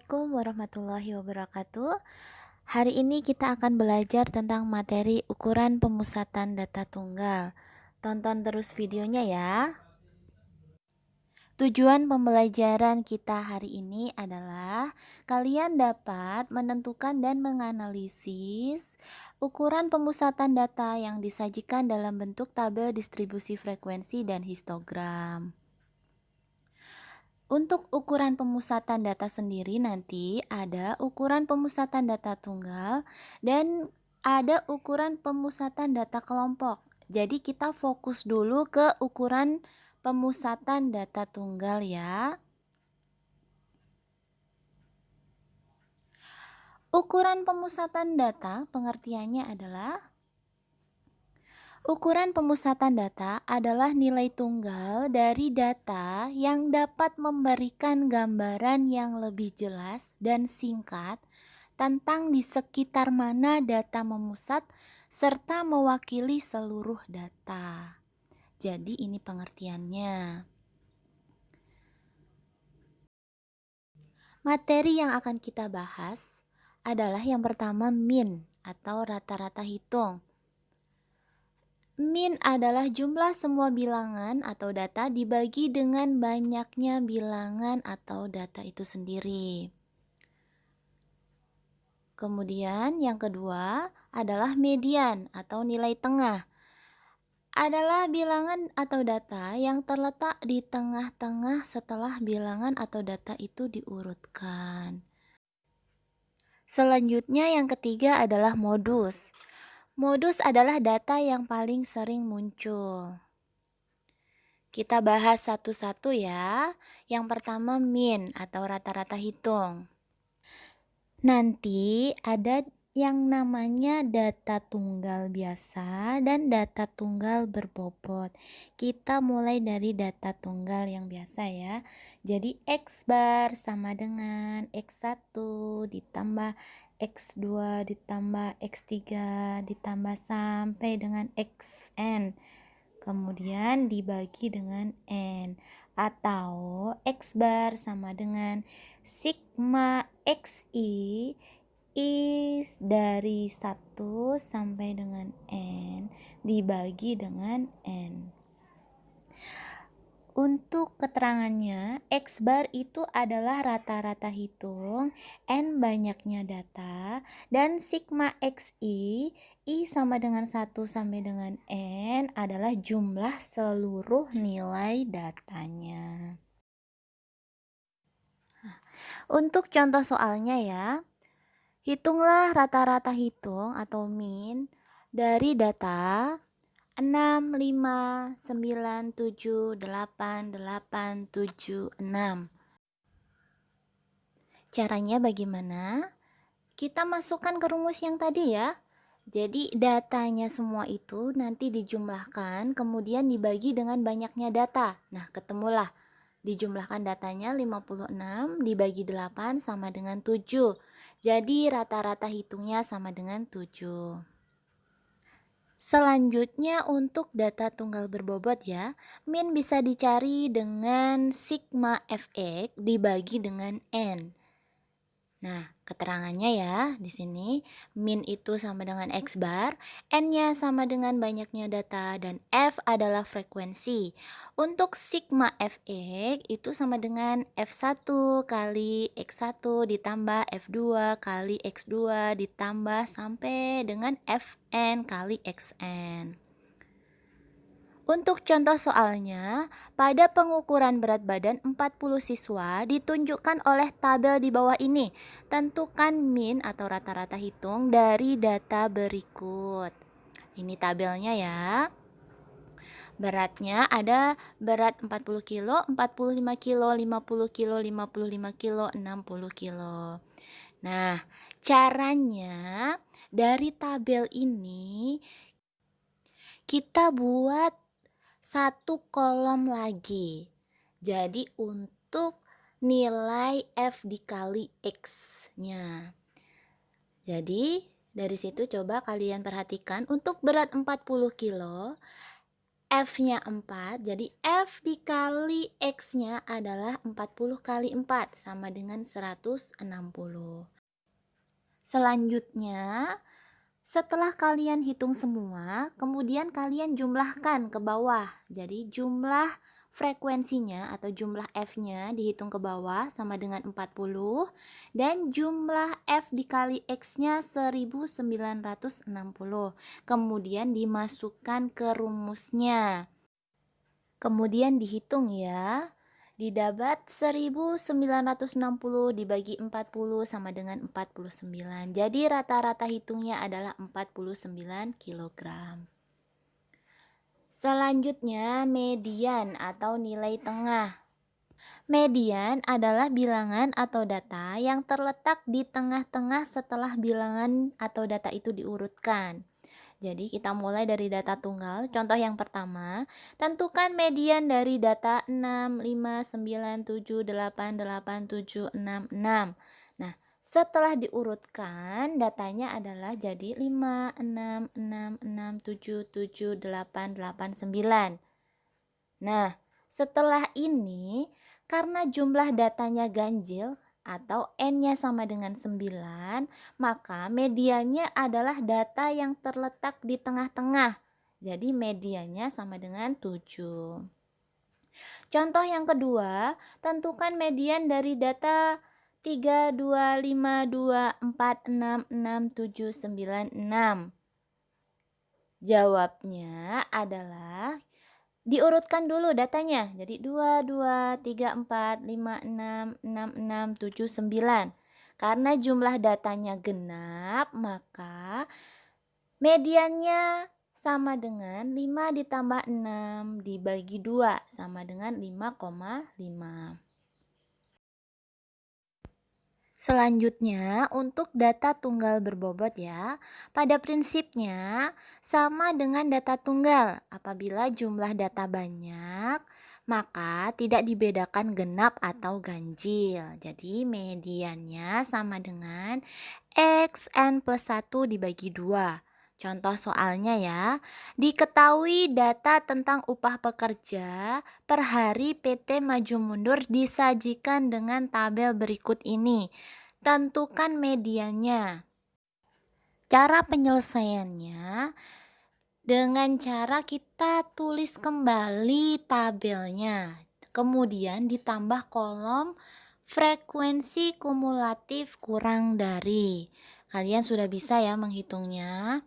Assalamualaikum warahmatullahi wabarakatuh. Hari ini kita akan belajar tentang materi ukuran pemusatan data tunggal. Tonton terus videonya ya. Tujuan pembelajaran kita hari ini adalah kalian dapat menentukan dan menganalisis ukuran pemusatan data yang disajikan dalam bentuk tabel distribusi frekuensi dan histogram. Untuk ukuran pemusatan data sendiri nanti ada ukuran pemusatan data tunggal dan ada ukuran pemusatan data kelompok. Jadi kita fokus dulu ke ukuran pemusatan data tunggal ya. Ukuran pemusatan data pengertiannya adalah ukuran pemusatan data adalah nilai tunggal dari data yang dapat memberikan gambaran yang lebih jelas dan singkat tentang di sekitar mana data memusat serta mewakili seluruh data. Jadi ini pengertiannya. Materi yang akan kita bahas adalah yang pertama min atau rata-rata hitung. Min adalah jumlah semua bilangan atau data dibagi dengan banyaknya bilangan atau data itu sendiri. Kemudian yang kedua adalah median atau nilai tengah. Adalah bilangan atau data yang terletak di tengah-tengah setelah bilangan atau data itu diurutkan. Selanjutnya yang ketiga adalah modus. Modus adalah data yang paling sering muncul. Kita bahas satu-satu ya. Yang pertama min atau rata-rata hitung. Nanti ada yang namanya data tunggal biasa dan data tunggal berbobot. Kita mulai dari data tunggal yang biasa ya. Jadi X bar sama dengan X1 ditambah X2 ditambah X3 ditambah sampai dengan Xn. Kemudian dibagi dengan N, atau X bar sama dengan sigma XI dari 1 sampai dengan N dibagi dengan N. Untuk keterangannya, X bar itu adalah rata-rata hitung, N banyaknya data, dan sigma XI, I sama dengan 1 sampai dengan N adalah jumlah seluruh nilai datanya. Untuk contoh soalnya ya, hitunglah rata-rata hitung atau min dari data 6, 5, 9, 7, 8, 8, 7, 6. Caranya bagaimana? Kita masukkan ke rumus yang tadi ya. Jadi datanya semua itu nanti dijumlahkan, kemudian dibagi dengan banyaknya data. Nah, ketemulah. Dijumlahkan datanya 56 dibagi 8 sama dengan 7. Jadi rata-rata hitungnya sama dengan 7. Selanjutnya untuk data tunggal berbobot ya, min bisa dicari dengan sigma fx dibagi dengan n. Nah, keterangannya ya di sini min itu sama dengan X bar, N-nya sama dengan banyaknya data, dan F adalah frekuensi. Untuk sigma Fx itu sama dengan F1 kali X1 ditambah F2 kali X2 ditambah sampai dengan Fn kali Xn. Untuk contoh soalnya, pada pengukuran berat badan 40 siswa ditunjukkan oleh tabel di bawah ini. Tentukan min atau rata-rata hitung dari data berikut. Ini tabelnya ya. Beratnya ada berat 40 kilo, 45 kilo, 50 kilo, 55 kilo, 60 kilo. Nah, caranya dari tabel ini kita buat satu kolom lagi. Jadi untuk nilai F dikali X-nya. Jadi dari situ coba kalian perhatikan untuk berat 40 kilo F-nya 4, jadi F dikali X-nya adalah 40 kali 4, sama dengan 160. Selanjutnya, setelah kalian hitung semua, kemudian kalian jumlahkan ke bawah. Jadi jumlah frekuensinya atau jumlah F-nya dihitung ke bawah sama dengan 40 dan jumlah F dikali X-nya 1960. Kemudian dimasukkan ke rumusnya. Kemudian dihitung ya. Didapat 1960 dibagi 40 sama dengan 49. Jadi rata-rata hitungnya adalah 49 kilogram. Selanjutnya median atau nilai tengah. Median adalah bilangan atau data yang terletak di tengah-tengah setelah bilangan atau data itu diurutkan. Jadi kita mulai dari data tunggal. Contoh yang pertama, tentukan median dari data 6, 5, 9, 7, 8, 8, 7, 6, 6. Nah, setelah diurutkan, datanya adalah jadi 5, 6, 6, 6, 7, 7, 8, 8, 9. Nah, setelah ini, karena jumlah datanya ganjil atau N-nya sama dengan 9, maka mediannya adalah data yang terletak di tengah-tengah. Jadi mediannya sama dengan 7. Contoh yang kedua, tentukan median dari data 3, 2, 5, 2, 4, 6, 6, 7, 9, 6. Jawabnya adalah diurutkan dulu datanya. Jadi 2, 2, 3, 4, 5, 6, 6, 6, 7, 9. Karena jumlah datanya genap, maka mediannya sama dengan 5 ditambah 6 dibagi 2 sama dengan 5,5. Selanjutnya, untuk data tunggal berbobot ya, pada prinsipnya sama dengan data tunggal. Apabila jumlah data banyak, maka tidak dibedakan genap atau ganjil. Jadi mediannya sama dengan XN plus 1 dibagi 2. Contoh soalnya ya, diketahui data tentang upah pekerja per hari PT Maju Mundur disajikan dengan tabel berikut ini. Tentukan mediannya. Cara penyelesaiannya dengan cara kita tulis kembali tabelnya. Kemudian ditambah kolom frekuensi kumulatif kurang dari. Kalian sudah bisa ya menghitungnya.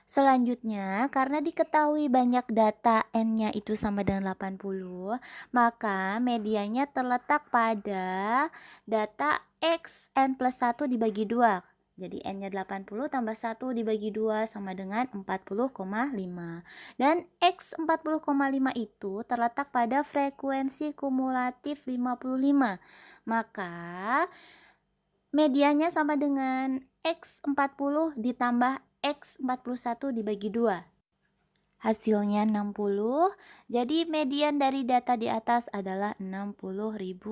Selanjutnya, karena diketahui banyak data N-nya itu sama dengan 80, maka medianya terletak pada data X N plus 1 dibagi 2. Jadi N-nya 80 tambah 1 dibagi 2 sama dengan 40,5. Dan X 40,5 itu terletak pada frekuensi kumulatif 55. Maka medianya sama dengan X 40 ditambah X 41 dibagi 2. Hasilnya 60. Jadi median dari data di atas adalah Rp60.000.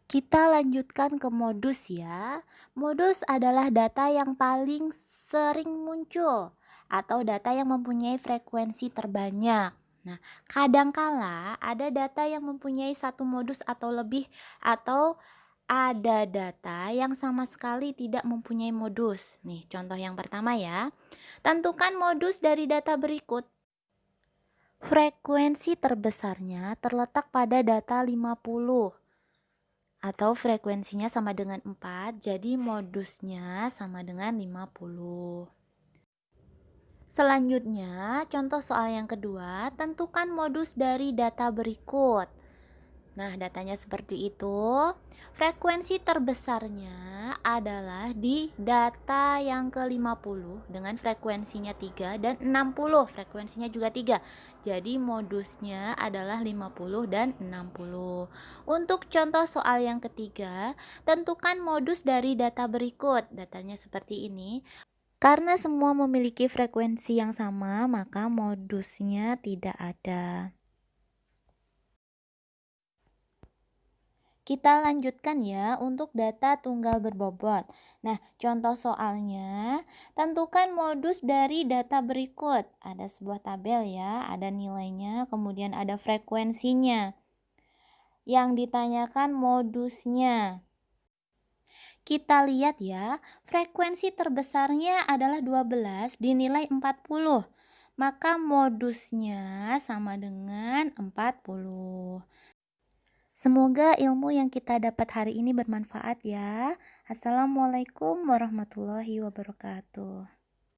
Kita lanjutkan ke modus ya. Modus adalah data yang paling sering muncul atau data yang mempunyai frekuensi terbanyak. Nah, kadangkala ada data yang mempunyai satu modus atau lebih, atau ada data yang sama sekali tidak mempunyai modus. Nih, contoh yang pertama ya. Tentukan modus dari data berikut. Frekuensi terbesarnya terletak pada data 50 atau frekuensinya sama dengan 4, jadi modusnya sama dengan 50. Selanjutnya, contoh soal yang kedua, tentukan modus dari data berikut. Nah, datanya seperti itu. Frekuensi terbesarnya adalah di data yang ke-50 dengan frekuensinya 3 dan 60 frekuensinya juga 3. Jadi modusnya adalah 50 dan 60. Untuk contoh soal yang ketiga, tentukan modus dari data berikut. Datanya seperti ini. Karena semua memiliki frekuensi yang sama, maka modusnya tidak ada. Kita lanjutkan ya untuk data tunggal berbobot. Nah, contoh soalnya, Tentukan modus dari data berikut. Ada sebuah tabel ya, ada nilainya, kemudian ada frekuensinya. Yang ditanyakan modusnya. Kita lihat ya, frekuensi terbesarnya adalah 12 dinilai 40. Maka modusnya sama dengan 40. Semoga ilmu yang kita dapat hari ini bermanfaat ya. Assalamualaikum warahmatullahi wabarakatuh.